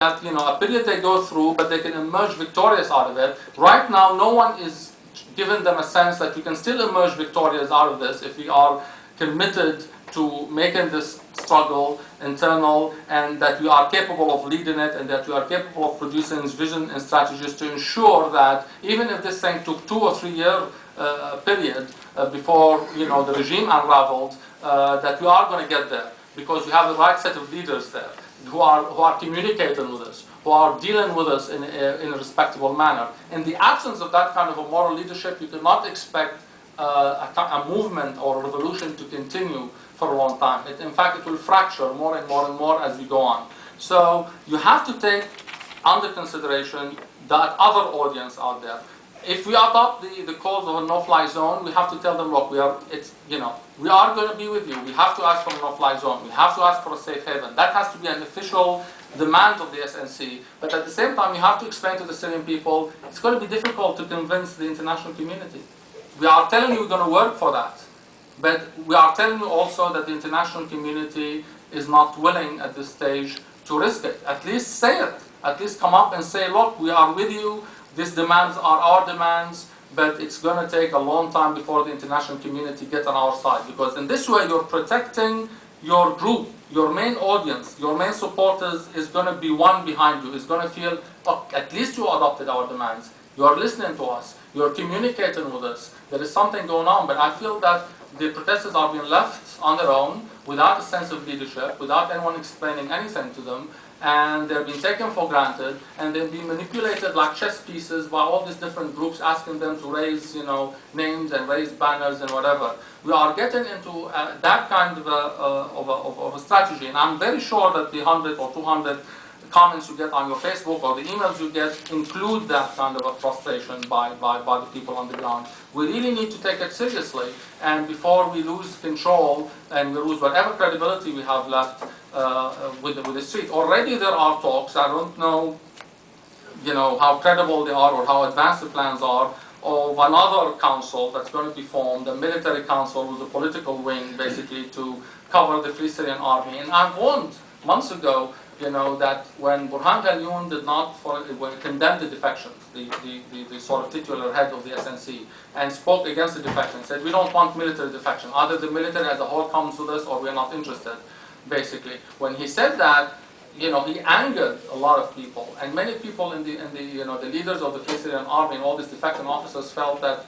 that, you know, a period they go through, but they can emerge victorious out of it. Right now, no one is giving them a sense that you can still emerge victorious out of this if we are committed to making this struggle internal, and that we are capable of leading it, and that we are capable of producing vision and strategies to ensure that even if this thing took 2 or 3 year period before, you know, the regime unraveled, that we are going to get there, because we have the right set of leaders there who are communicating with us, who are dealing with us in a respectable manner. In the absence of that kind of a moral leadership, you cannot expect a movement or a revolution to continue for a long time. In fact, it will fracture more and more and more as we go on. So you have to take under consideration that other audience out there. If we adopt the cause of a no-fly zone, we have to tell them, look, we are going to be with you. We have to ask for a no-fly zone. We have to ask for a safe haven. That has to be an official demand of the SNC. But at the same time, you have to explain to the Syrian people, it's going to be difficult to convince the international community. We are telling you we're going to work for that. But we are telling you also that the international community is not willing at this stage to risk it. At least say it. At least come up and say, look, we are with you. These demands are our demands, but it's going to take a long time before the international community gets on our side. Because in this way, you're protecting your group, your main audience, your main supporters is going to be one behind you. Is going to feel, oh, at least you adopted our demands. You are listening to us. You are communicating with us. There is something going on. But I feel that the protesters are being left on their own, without a sense of leadership, without anyone explaining anything to them. And they're being taken for granted, and they're being manipulated like chess pieces by all these different groups asking them to raise, you know, names and raise banners and whatever. We are getting into that kind of a strategy, and I'm very sure that the 100 or 200 comments you get on your Facebook or the emails you get include that kind of a frustration by the people on the ground. We really need to take it seriously, and before we lose control and we lose whatever credibility we have left with the street. Already there are talks, I don't know, you know, how credible they are or how advanced the plans are, of another council that's going to be formed, a military council with a political wing, basically, to cover the Free Syrian Army. And I warned months ago, you know, that when Burhan Ghalioun did not condemn the defections, the sort of titular head of the SNC, and spoke against the defection, said, we don't want military defection. Either the military as a whole comes with us or we're not interested, basically. When he said that, you know, he angered a lot of people. And many people in the you know, the leaders of the Free Syrian Army and all these defecting officers felt that,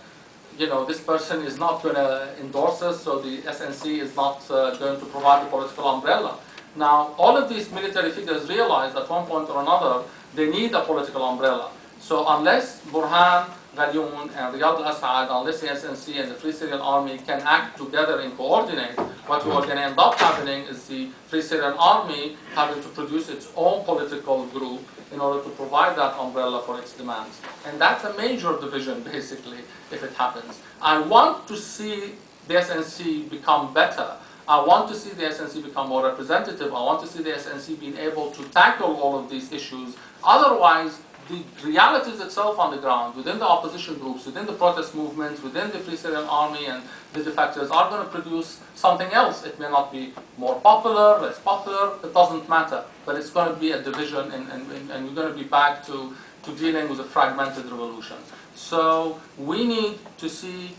you know, this person is not going to endorse us, so the SNC is not going to provide the political umbrella. Now, all of these military figures realized at one point or another they need a political umbrella. So unless Burhan Ghalioun and Riyad al-Assad, unless the SNC and the Free Syrian Army can act together and coordinate, what we are going to end up happening is the Free Syrian Army having to produce its own political group in order to provide that umbrella for its demands. And that's a major division, basically, if it happens. I want to see the SNC become better. I want to see the SNC become more representative. I want to see the SNC being able to tackle all of these issues. Otherwise, the realities itself on the ground, within the opposition groups, within the protest movements, within the Free Syrian Army and the defectors, are going to produce something else. It may not be more popular, less popular, it doesn't matter. But it's going to be a division, and we're going to be back to dealing with a fragmented revolution. So we need to see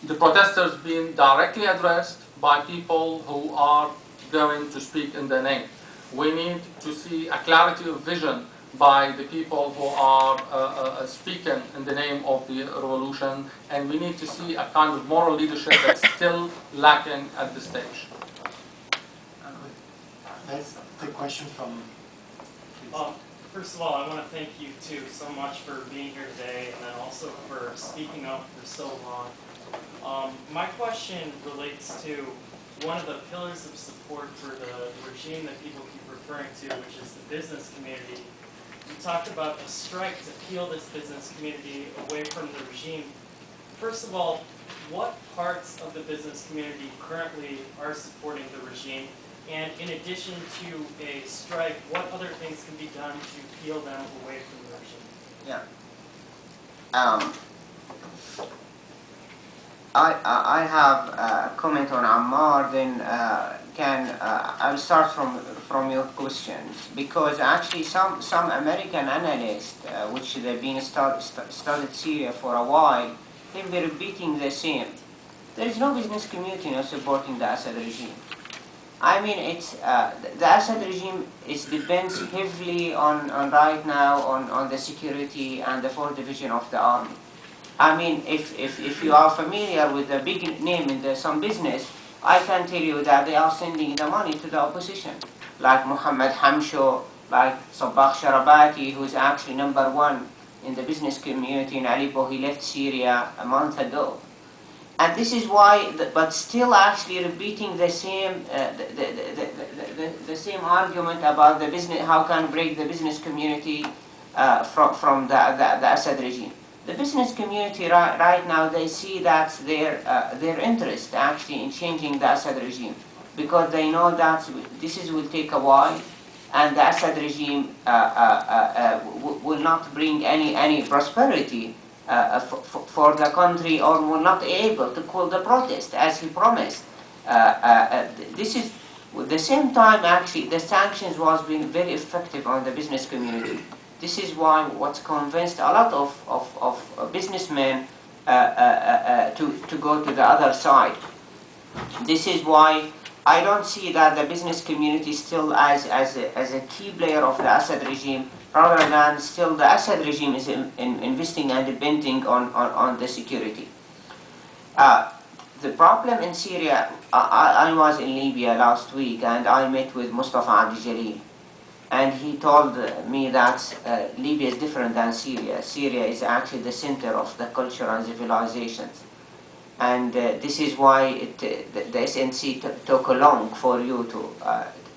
the protesters being directly addressed by people who are going to speak in their name. We need to see a clarity of vision by the people who are speaking in the name of the revolution, and we need to see a kind of moral leadership that's still lacking at this stage. Let's take questions from... First of all, I want to thank you too so much for being here today, and then also for speaking up for so long. My question relates to one of the pillars of support for the regime that people keep referring to, which is the business community. You talked about a strike to peel this business community away from the regime. First of all, what parts of the business community currently are supporting the regime? And in addition to a strike, what other things can be done to peel them away from the regime? Yeah. I have a comment on Ammar, then I'll start from your questions, because actually some American analysts, which they've been studied Syria for a while, they've been repeating the same. There is no business community now supporting the Assad regime. I mean, it's the Assad regime depends heavily on right now on the security and the fourth division of the army. I mean, if you are familiar with the big name in some business, I can tell you that they are sending the money to the opposition, like Mohammed Hamsho, like Sabah Sharabati, who is actually #1 in the business community in Aleppo. He left Syria a month ago. And this is why, but still actually repeating the same the same argument about the business, how can break the business community from the Assad regime. The business community right now, they see that their interest actually in changing the Assad regime, because they know that this will take a while, and the Assad regime will not bring any prosperity for the country, or will not be able to call the protest as he promised. This is at the same time actually the sanctions was being very effective on the business community. This is why what's convinced a lot of businessmen to go to the other side. This is why I don't see that the business community still as a key player of the Assad regime, rather than still the Assad regime is investing and depending on the security. The problem in Syria, I was in Libya last week, and I met with Mustafa Abdi Jalil. And he told me that Libya is different than Syria. Syria is actually the center of the culture and civilizations. And this is why the SNC took long for you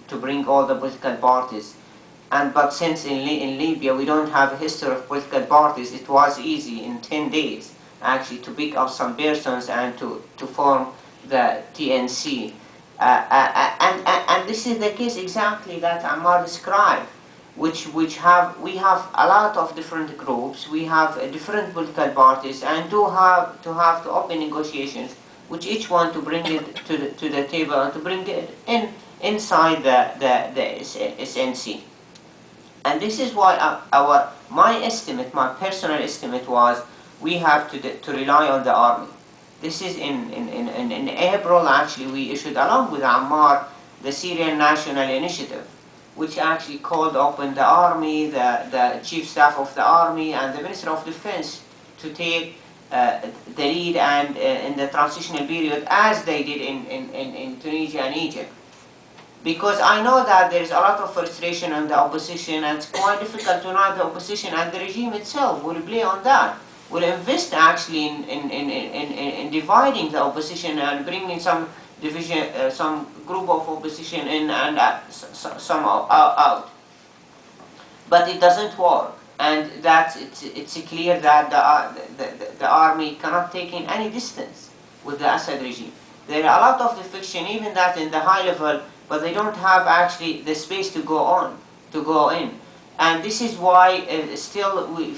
to bring all the political parties. But since in Libya we don't have a history of political parties, it was easy in 10 days actually to pick up some persons and to form the TNC. And this is the case exactly that Ammar described, we have a lot of different groups, we have different political parties, and to open negotiations, which each want to bring it to the table and to bring it inside the SNC. And this is why my personal estimate was we have to rely on the army. This is in April, actually, we issued, along with Ammar, the Syrian National Initiative, which actually called upon the army, the chief staff of the army, and the Minister of Defense to take the lead and in the transitional period, as they did in Tunisia and Egypt. Because I know that there is a lot of frustration on the opposition, and it's quite difficult to unite the opposition, and the regime itself will play on that. Will invest actually in dividing the opposition and bringing some division, some group of opposition in and some out. But it doesn't work, and it's clear that the army cannot take in any distance with the Assad regime. There are a lot of defection, even that in the high level, but they don't have actually the space to go in. And this is why still we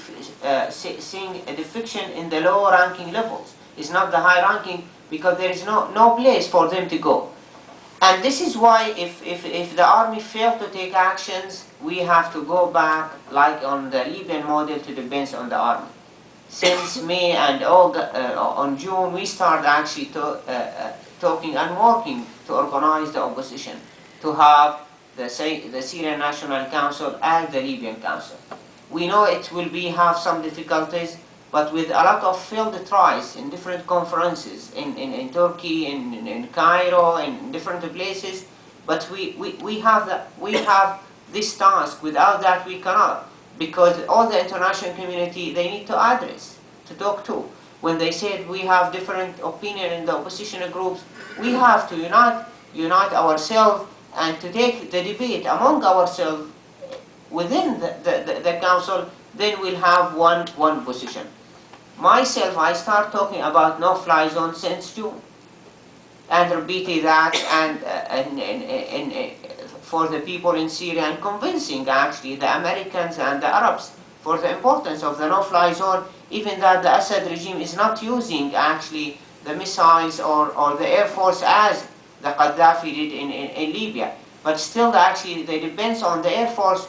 seeing a defection in the lower ranking levels. It's not the high ranking, because there is no place for them to go. And this is why if the army failed to take actions, we have to go back, like on the Libyan model, to depend on the army. Since May and on June, we started actually talking and working to organize the opposition, to have the Syrian National Council and the Libyan Council. We know it will have some difficulties, but with a lot of failed tries in different conferences, in Turkey, in Cairo, in different places, but we have this task. Without that we cannot, because all the international community, they need to address, to talk to. When they said we have different opinion in the opposition groups, we have to unite ourselves and to take the debate among ourselves within the council. Then we'll have one position. Myself, I start talking about no-fly zone since June, and repeated that and for the people in Syria, and convincing actually the Americans and the Arabs for the importance of the no-fly zone, even that the Assad regime is not using actually the missiles or the air force as the Gaddafi did in Libya. But still, actually, they depend on the Air Force